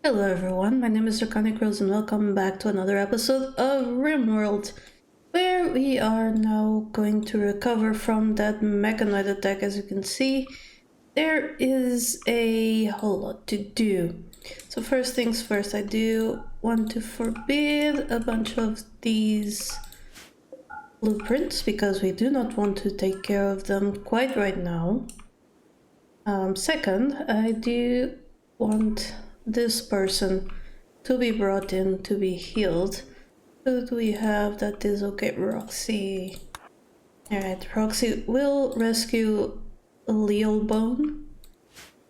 Hello everyone, my name is Draconicrose and welcome back to another episode of Rimworld, where we are now going to recover from that mechanoid attack. As you can see, there is a whole lot to do. So first things first, I do want to forbid a bunch of these blueprints because we do not want to take care of them quite right now. Second, I do want this person to be brought in to be healed. Who do we have that is okay? Roxy. Alright, Roxy will rescue Leo Bone.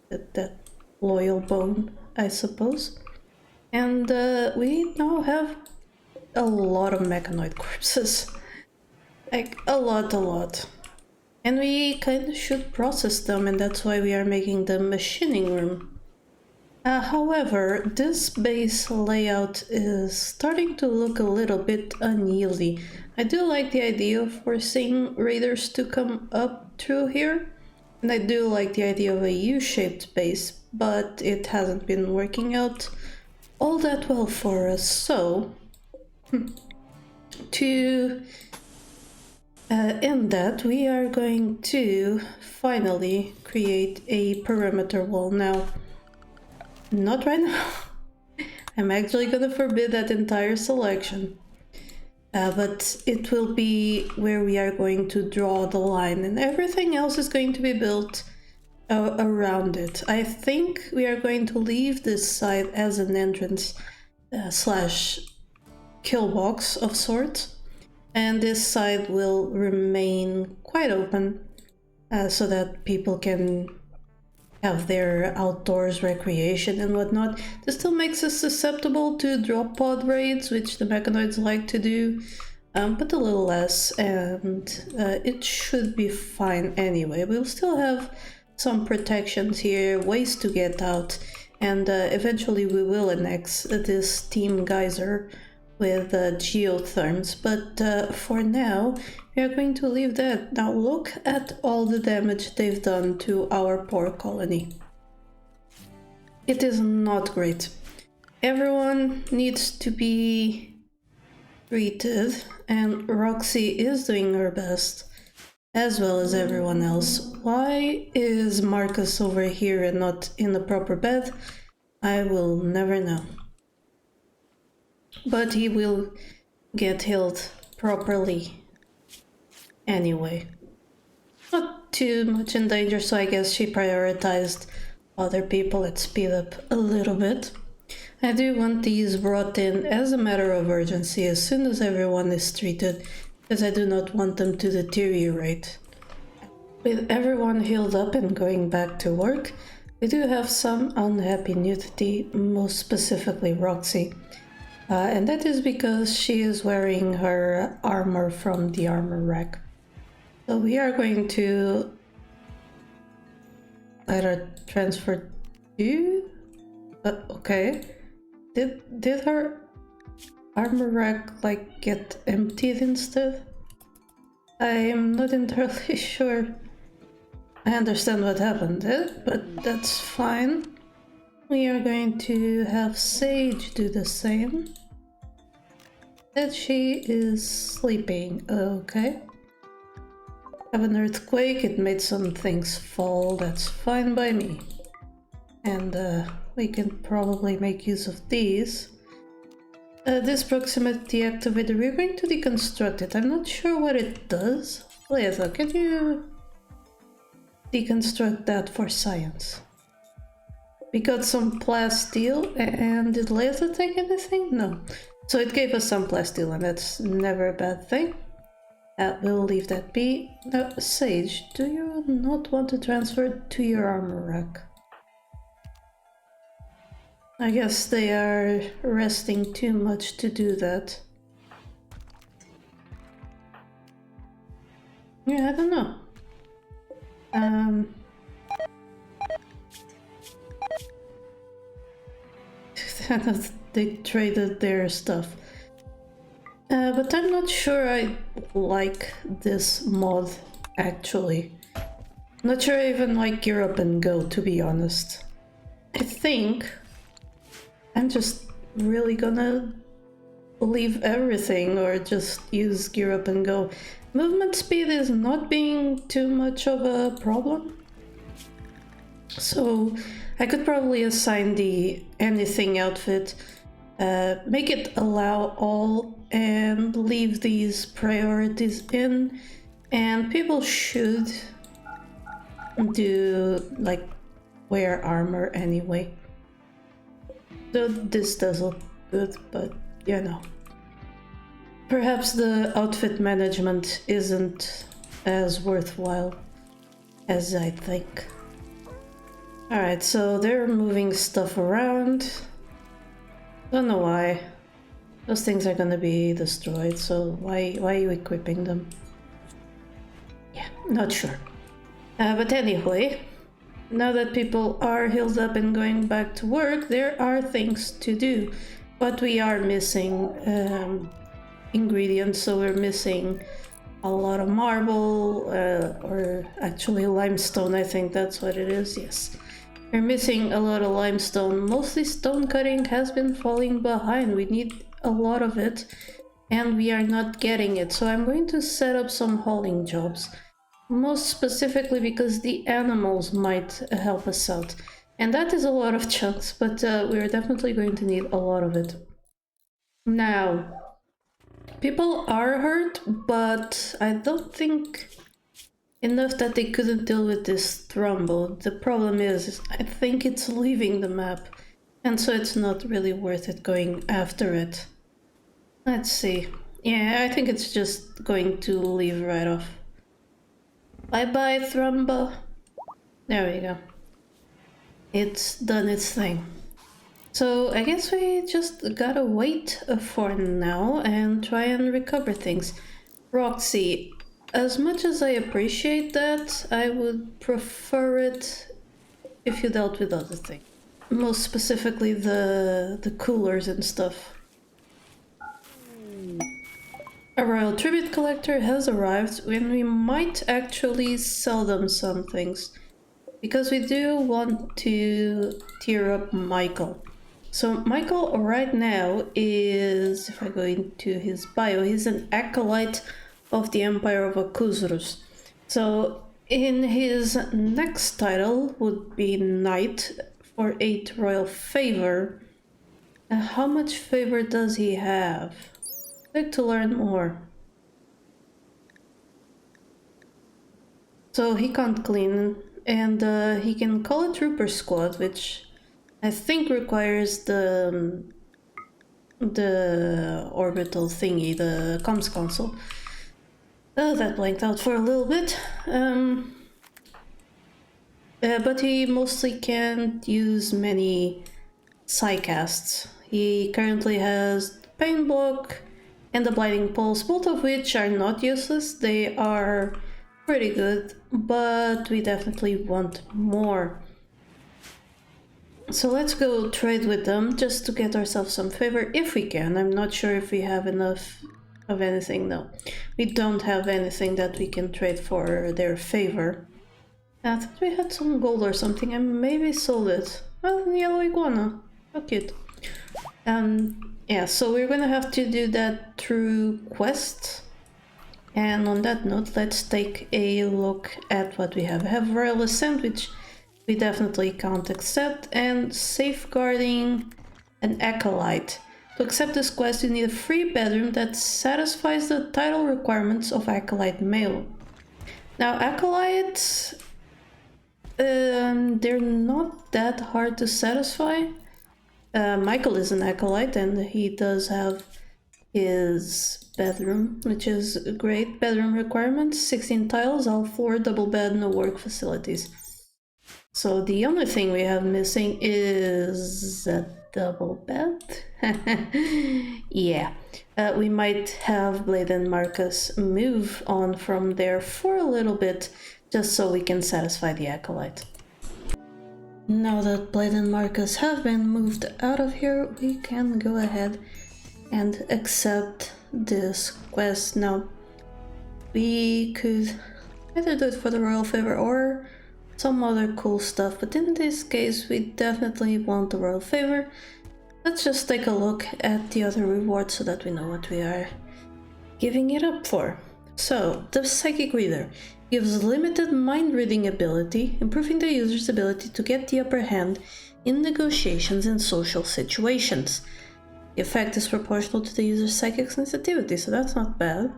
That loyal bone, I suppose. And we now have a lot of mechanoid corpses. Like, a lot. And we kind of should process them, and that's why we are making the machining room. However, this base layout is starting to look a little bit uneasy. I do like the idea of forcing raiders to come up through here, and I do like the idea of a U-shaped base, but it hasn't been working out all that well for us. So, to end that, we are going to finally create a perimeter wall. Now, not right now. I'm actually gonna forbid that entire selection. But it will be where we are going to draw the line, and everything else is going to be built around it. I think we are going to leave this side as an entrance slash kill box of sorts, and this side will remain quite open so that people can have their outdoors recreation and whatnot. This still makes us susceptible to drop pod raids, which the mechanoids like to do, but a little less, and it should be fine anyway. We'll still have some protections here, ways to get out, and eventually we will annex this Team Geyser with geotherms, but for now we are going to leave that. Now look at all the damage they've done to our poor colony. It is not great. Everyone needs to be treated, and Roxy is doing her best, as well as everyone else. Why is Marcus over here and not in the proper bed? I will never know. But he will get healed properly anyway. Not too much in danger, so I guess she prioritized other people. Let's speed up a little bit. I do want these brought in as a matter of urgency as soon as everyone is treated, because I do not want them to deteriorate. With everyone healed up and going back to work, we do have some unhappy nudity, most specifically Roxy. And that is because she is wearing her armor from the armor rack. So we are going to let her transfer to... okay. Did her armor rack like get emptied instead? I'm not entirely sure. I understand what happened there, but that's fine. We are going to have Sage do the same. That she is sleeping, okay. Have an earthquake, it made some things fall, that's fine by me. And we can probably make use of these. This proximity activator, we're going to deconstruct it. I'm not sure what it does. Leza, can you deconstruct that for science? We got some plasteel, and did Leza take anything? No. So it gave us some plasteel, and that's never a bad thing. We'll leave that be. Now, Sage, do you not want to transfer to your armor rack? I guess they are resting too much to do that. Yeah, I don't know. They traded their stuff. But I'm not sure I like this mod, actually. Not sure I even like Gear Up and Go, to be honest. I think can't just really gonna leave everything or just use gear up and go. Movement speed is not being too much of a problem. So I could probably assign the anything outfit, make it allow all, and leave these priorities in, and people should do like wear armor anyway. Though this does look good, but you know. Perhaps the outfit management isn't as worthwhile as I think. Alright, so they're moving stuff around. Don't know why. Those things are gonna be destroyed, so why are you equipping them? Yeah, not sure. But anyway, now that people are healed up and going back to work, there are things to do. But we are missing ingredients, so we're missing a lot of marble, or actually limestone, I think that's what it is, yes. We're missing a lot of limestone. Mostly stone cutting has been falling behind. We need a lot of it, and we are not getting it. So I'm going to set up some hauling jobs. Most specifically because the animals might help us out. And that is a lot of chunks, but we're definitely going to need a lot of it. Now, people are hurt, but I don't think enough that they couldn't deal with this thrombo. The problem is, I think it's leaving the map, and so it's not really worth it going after it. Let's see. Yeah, I think it's just going to leave right off. Bye-bye, thrombo. There we go. It's done its thing. So I guess we just gotta wait for now and try and recover things. Roxy, as much as I appreciate that, I would prefer it if you dealt with other things. Most specifically the coolers and stuff. A royal tribute collector has arrived and we might actually sell them some things. Because we do want to tier up Michael. So Michael right now is, if I go into his bio, he's an acolyte of the Empire of Akuzrus. So in his next title would be Knight for 8 royal favor. How much favor does he have? I'd like to learn more. So he can't clean, and he can call a trooper squad, which I think requires the orbital thingy, the comms console. Oh, that blanked out for a little bit. But he mostly can't use many psycasts. He currently has Pain Block and the Blinding Pulse, both of which are not useless. They are pretty good, but we definitely want more. So let's go trade with them just to get ourselves some favor if we can. I'm not sure if we have enough of anything though. We don't have anything that we can trade for their favor. I thought we had some gold or something. I maybe sold it. Well, yellow iguana. How cute. Yeah, so we're gonna have to do that through quest. And on that note, let's take a look at what we have. We have Royal Ascent, which we definitely can't accept, and Safeguarding an Acolyte. To accept this quest, you need a free bedroom that satisfies the title requirements of Acolyte Male. Now, Acolytes, they're not that hard to satisfy. Michael is an Acolyte, and he does have his bedroom, which is a great. Bedroom requirements, 16 tiles, all 4, double bed, no work facilities. So the only thing we have missing is a double bed. Yeah, we might have Blade and Marcus move on from there for a little bit, just so we can satisfy the Acolyte. Now that Blade and Marcus have been moved out of here, we can go ahead and accept this quest. Now, we could either do it for the royal favor or some other cool stuff, but in this case we definitely want the royal favor. Let's just take a look at the other rewards so that we know what we are giving it up for. So, the Psychic Reader gives limited mind reading ability, improving the user's ability to get the upper hand in negotiations and social situations. The effect is proportional to the user's psychic sensitivity, so that's not bad.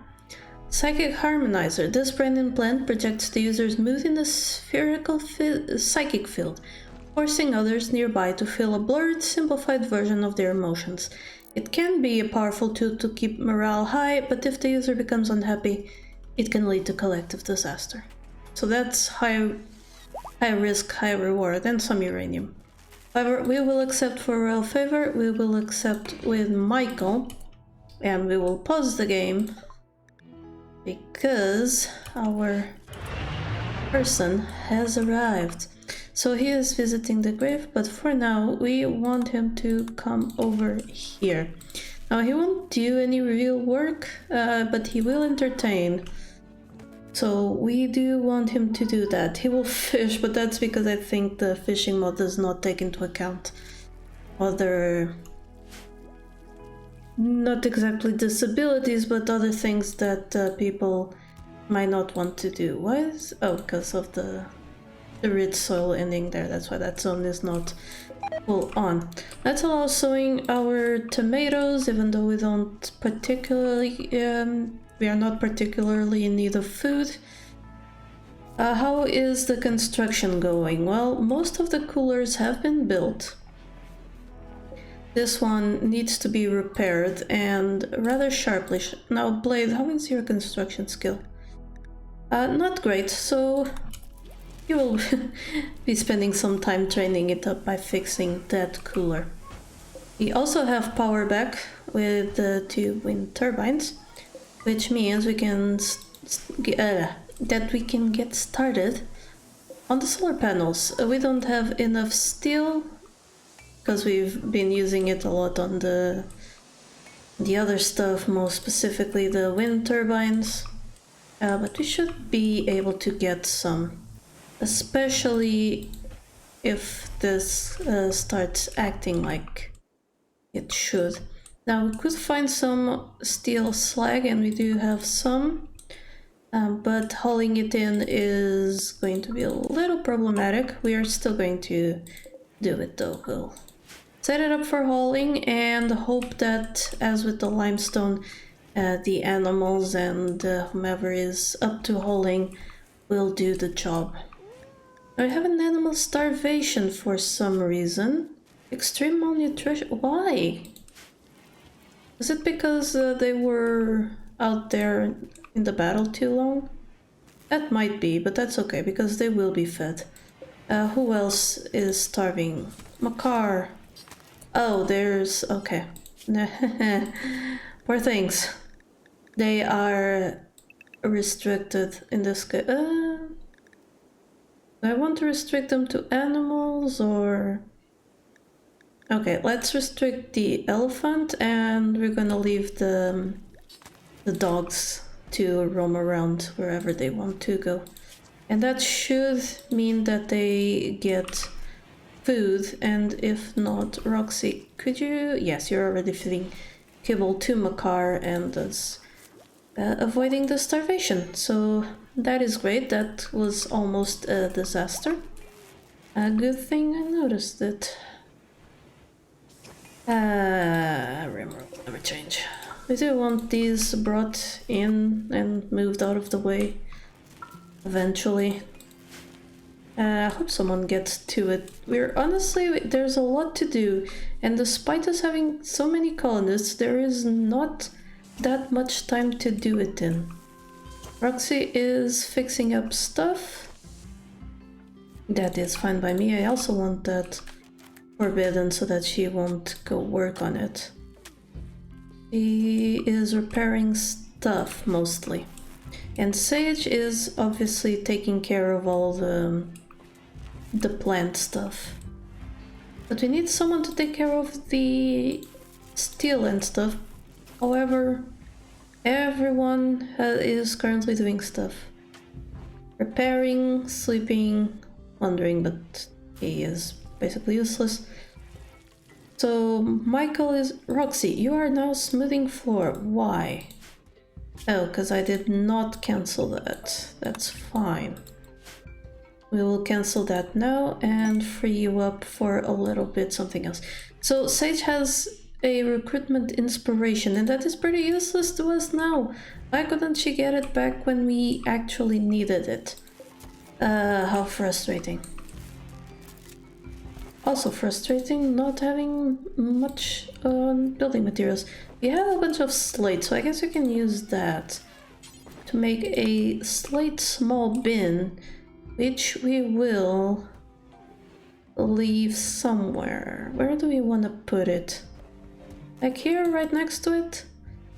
Psychic Harmonizer. This brain implant projects the user's mood in a spherical psychic field, forcing others nearby to feel a blurred, simplified version of their emotions. It can be a powerful tool to keep morale high, but if the user becomes unhappy, it can lead to collective disaster. So that's high risk, high reward, and some uranium. However, we will accept for royal favor, we will accept with Michael, and we will pause the game because our person has arrived. So he is visiting the grave, but for now we want him to come over here. Now he won't do any real work, but he will entertain. So we do want him to do that. He will fish, but that's because I think the fishing mod does not take into account other, not exactly disabilities, but other things that people might not want to do. Why is... oh, because of the rich soil ending there. That's why that zone is not full on. Let's allow sowing our tomatoes, even though we don't particularly... we are not particularly in need of food. How is the construction going? Well, most of the coolers have been built. This one needs to be repaired, and rather sharply. Now, Blade, how is your construction skill? Not great, so you will be spending some time training it up by fixing that cooler. We also have power back with the 2 wind turbines, which means we can that we can get started on the solar panels. We don't have enough steel because we've been using it a lot on the other stuff, most specifically the wind turbines, but we should be able to get some, especially if this starts acting like it should. Now we could find some steel slag, and we do have some, but hauling it in is going to be a little problematic. We are still going to do it though. We'll set it up for hauling and hope that, as with the limestone, the animals and whomever is up to hauling will do the job. I have an animal starvation for some reason. Extreme malnutrition. Why? Is it because they were out there in the battle too long? That might be, but that's okay because they will be fed. Who else is starving? Makar. Oh, there's... okay. Poor things. They are restricted in this case. Do I want to restrict them to animals or... okay, let's restrict the elephant, and we're gonna leave the dogs to roam around wherever they want to go. And that should mean that they get food, and if not, Roxy, could you... yes, you're already feeding kibble to Makar and thus avoiding the starvation. So that is great. That was almost a disaster. A good thing I noticed it. Rimworld, never change. We do want these brought in and moved out of the way eventually. I hope someone gets to it. We're honestly, there's a lot to do, and despite us having so many colonists, there is not that much time to do it in. Roxy is fixing up stuff. That is fine by me. I also want that forbidden so that she won't go work on it. She is repairing stuff mostly. And Sage is obviously taking care of all the plant stuff. But we need someone to take care of the steel and stuff. However, everyone is currently doing stuff. Repairing, sleeping, wandering, but he is basically useless. So Michael is... Roxy, you are now smoothing floor. Why? Oh, because I did not cancel that. That's fine. We will cancel that now and free you up for a little bit something else. So Sage has a recruitment inspiration, and that is pretty useless to us now. Why couldn't she get it back when we actually needed it? How frustrating. Also frustrating not having much building materials. We have a bunch of slate, so I guess we can use that to make a slate small bin, which we will leave somewhere. Where do we want to put it? Like here, right next to it?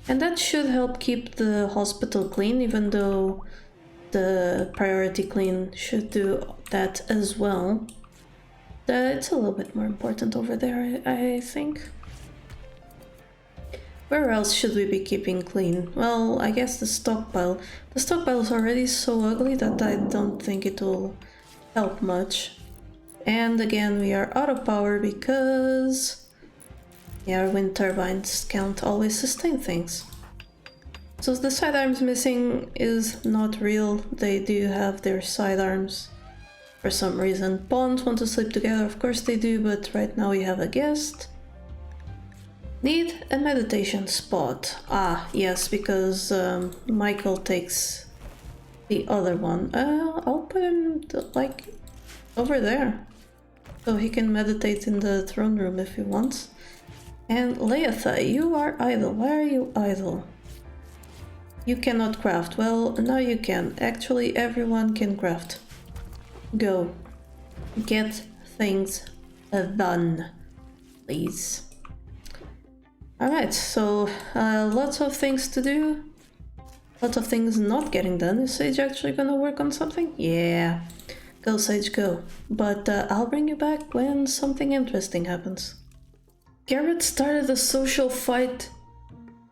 And that should help keep the hospital clean, even though the priority clean should do that as well. It's a little bit more important over there, I think. Where else should we be keeping clean? Well, I guess the stockpile. The stockpile is already so ugly that I don't think it will help much. And again, we are out of power because our wind turbines can't always sustain things. So the sidearms missing is not real. They do have their sidearms for some reason. Pawns want to sleep together, of course they do, but right now we have a guest. Need a meditation spot. Ah, yes, because Michael takes the other one. I'll put him like over there, so he can meditate in the throne room if he wants. And Leatha, you are idle. Why are you idle? You cannot craft. Well, now you can. Actually, everyone can craft. Go. Get things done, please. Alright, so lots of things to do. Lots of things not getting done. Is Sage actually gonna work on something? Yeah. Go, Sage, go. But I'll bring you back when something interesting happens. Garrett started a social fight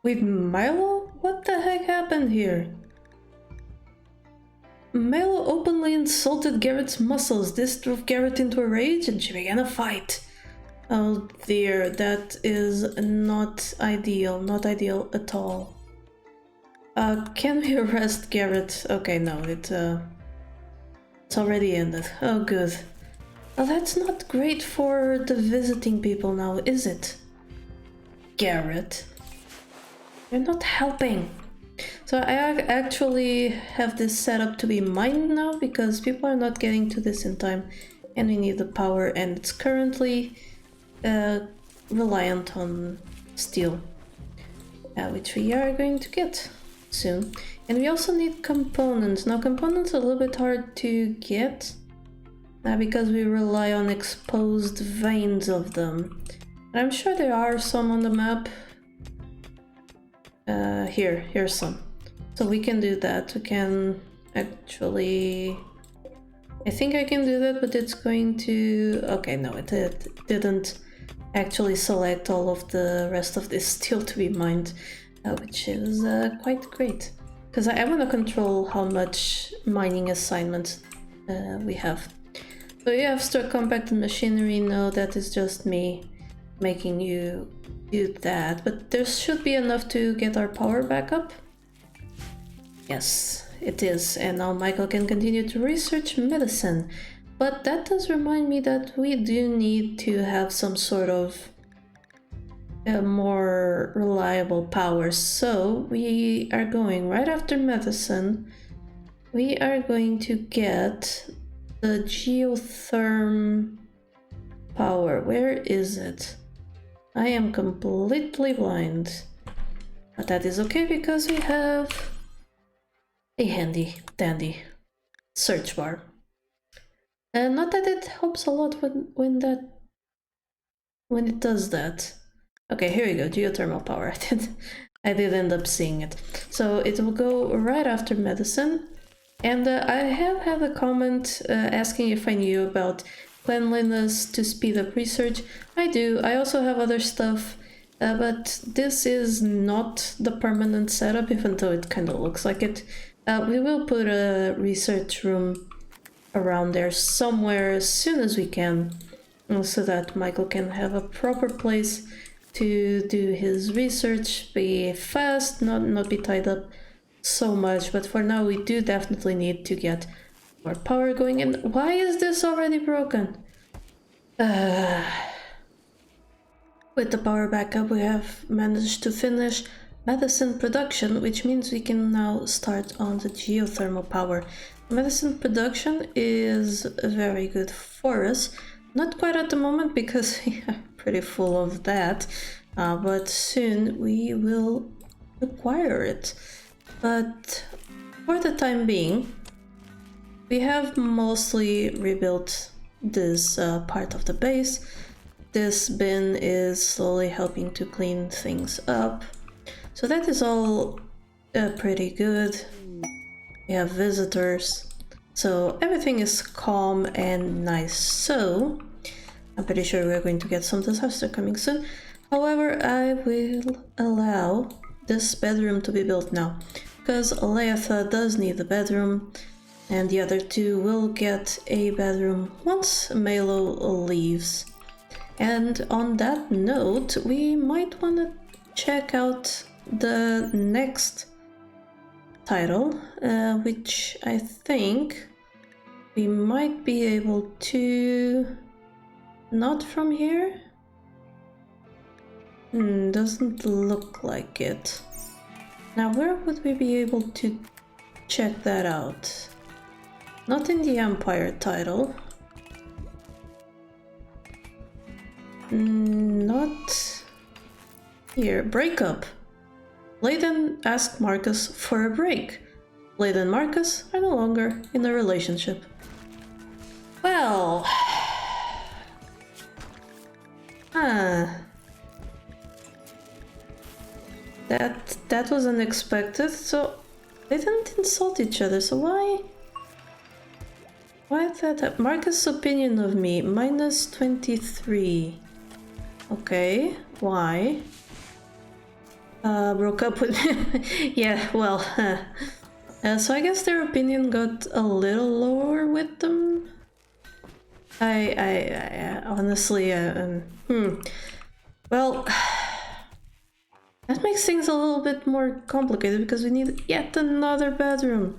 with Milo? What the heck happened here? Milo openly insulted Garrett's muscles. This drove Garrett into a rage and she began a fight. Oh dear, that is not ideal. Not ideal at all. Can we arrest Garrett? Okay, no, it's already ended. Oh, good. Well, that's not great for the visiting people now, is it? Garrett, you're not helping. So I actually have this set up to be mined now because people are not getting to this in time and we need the power, and it's currently reliant on steel, which we are going to get soon. And we also need components. Now components are a little bit hard to get because we rely on exposed veins of them. And I'm sure there are some on the map. Here's some. So we can do that. We can actually... I think I can do that, but it's going to... Okay, no, it didn't actually select all of the rest of this steel to be mined, which is quite great. Because I want to control how much mining assignments we have. So you have stored compacted machinery. No, that is just me making you do that. But there should be enough to get our power back up. Yes, it is. And now Michael can continue to research medicine. But that does remind me that we do need to have some sort of more reliable power. So we are going right after medicine. We are going to get the geotherm power. Where is it? I am completely blind. But that is okay because we have a handy dandy search bar. And not that it helps a lot when it does that. Okay, here we go, geothermal power. I did end up seeing it. So it will go right after medicine. And I have had a comment asking if I knew about cleanliness to speed up research. I do. I also have other stuff, but this is not the permanent setup, even though it kind of looks like it. We will put a research room around there somewhere as soon as we can. so that Michael can have a proper place to do his research, be fast, not be tied up so much. But for now, we do definitely need to get more power going. And why is this already broken? With the power backup, we have managed to finish medicine production, which means we can now start on the geothermal power. Medicine production is very good for us. Not quite at the moment because we are pretty full of that, but soon we will require it. But for the time being, we have mostly rebuilt this part of the base. This bin is slowly helping to clean things up. So that is all pretty good. We have visitors. So everything is calm and nice. So I'm pretty sure we're going to get some disaster coming soon. However, I will allow this bedroom to be built now, because Aletha does need a bedroom, and the other two will get a bedroom once Melo leaves. And on that note, we might want to check out the next title, which I think we might be able to... Not from here? Doesn't look like it. Now, where would we be able to check that out? Not in the Empire title. Not here. Breakup. Blade and asked Marcus for a break. Blade and Marcus are no longer in a relationship. Well... That was unexpected, so they didn't insult each other, so why that? Marcus' opinion of me, minus 23. Okay, why? Broke up with yeah, well, so I guess their opinion got a little lower with them. I honestly, well, that makes things a little bit more complicated because we need yet another bedroom.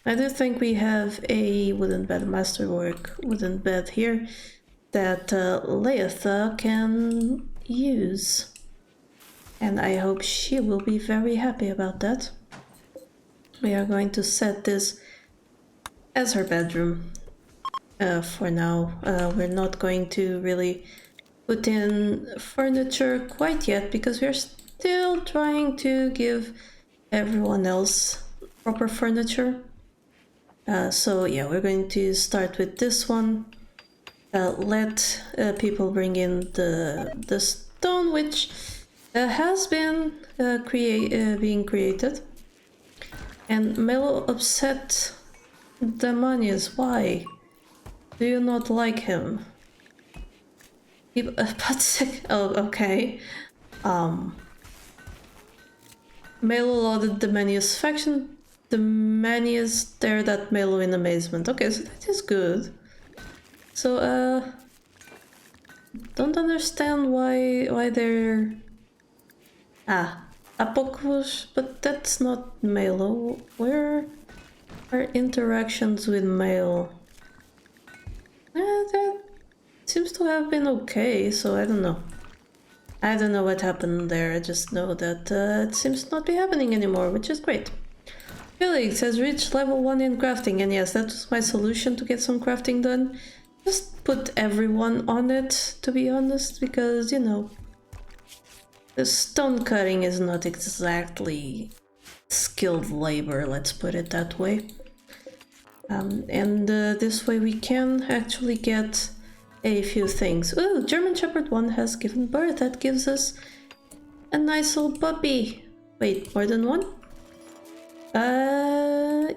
I do think we have a wooden bed, masterwork wooden bed here that Leatha can use. And I hope she will be very happy about that. We are going to set this as her bedroom for now. We're not going to really put in furniture quite yet because we're still trying to give everyone else proper furniture. So yeah, we're going to start with this one. Let people bring in the stone, which has been being created. And Melo upset Demonius. Why? Do you not like him? Oh, okay. Melo lauded Demonius' faction. Demonius stared at Melo in amazement. Okay, so that is good. So, don't understand why they're... Apocus, but that's not Melo. Where are interactions with Melo? That seems to have been okay, so I don't know. I don't know what happened there, I just know that it seems not be happening anymore, which is great. Felix has reached level 1 in crafting, and yes, that was my solution to get some crafting done. Just put everyone on it, to be honest, because, you know, the stone cutting is not exactly skilled labor, let's put it that way. And this way we can actually get a few things. Ooh, German Shepherd 1 has given birth. That gives us a nice old puppy. Wait, more than one?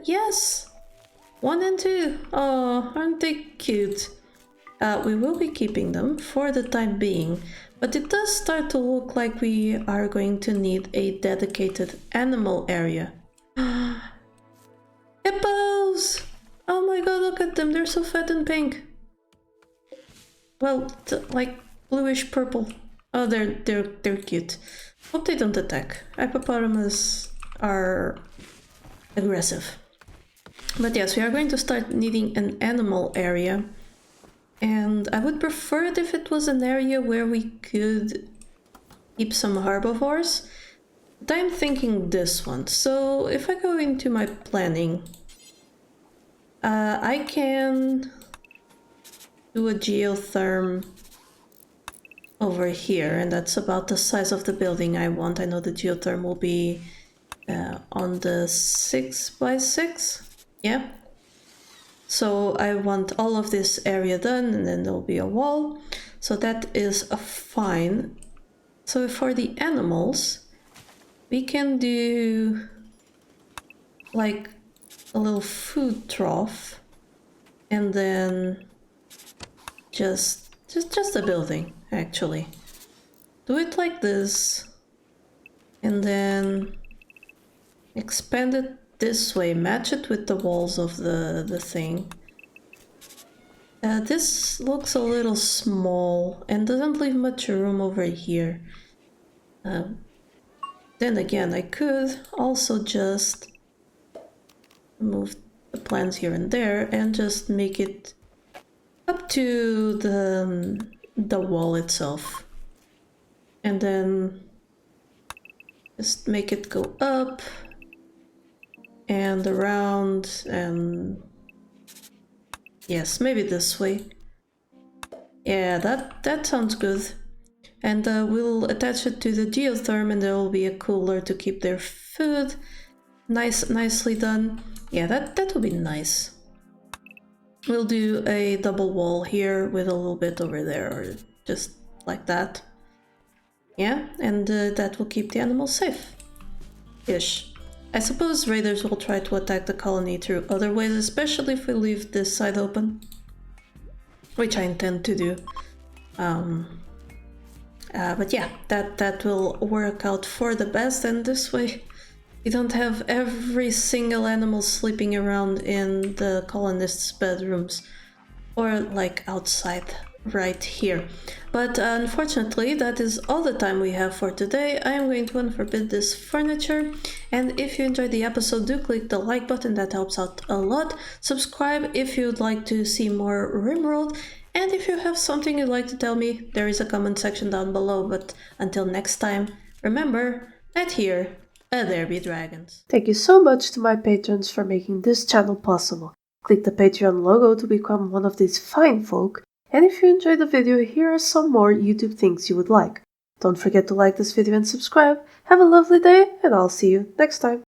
Yes! 1 and 2. Oh, aren't they cute? We will be keeping them for the time being, but it does start to look like we are going to need a dedicated animal area. Hippos! Oh my god, look at them, they're so fat and pink. well, like bluish purple. Oh, they're cute. Hope they don't attack. Hippopotamus are aggressive. But yes, we are going to start needing an animal area. And I would prefer it if it was an area where we could keep some herbivores. But I'm thinking this one. So if I go into my planning, I can do a geotherm over here, and that's about the size of the building I want. I know the geotherm will be on the 6x6. Yeah. So I want all of this area done, and then there'll be a wall. So that is a fine. So for the animals, we can do like a little food trough, and then just a building, actually. Do it like this, and then expand it this way, match it with the walls of the thing. This looks a little small and doesn't leave much room over here. Then again, I could also just move the plants here and there and just make it up to the wall itself. And then just make it go up and around, and yes, maybe this way. Yeah, that sounds good. And we'll attach it to the geotherm, and there will be a cooler to keep their food. Nicely done. Yeah, that will be nice. We'll do a double wall here with a little bit over there, or just like that. Yeah, and that will keep the animals safe-ish. I suppose raiders will try to attack the colony through other ways, especially if we leave this side open, which I intend to do. But yeah, that will work out for the best, and this way you don't have every single animal sleeping around in the colonists' bedrooms or like outside right here. But unfortunately, that is all the time we have for today. I am going to unforbid this furniture, and if you enjoyed the episode, do click the like button, that helps out a lot. Subscribe if you'd like to see more Rimworld, and if you have something you'd like to tell me, there is a comment section down below. But until next time, remember that here, there be dragons. Thank you so much to my patrons for making this channel possible. Click the Patreon logo to become one of these fine folk, and if you enjoyed the video, here are some more YouTube things you would like. Don't forget to like this video and subscribe. Have a lovely day, and I'll see you next time.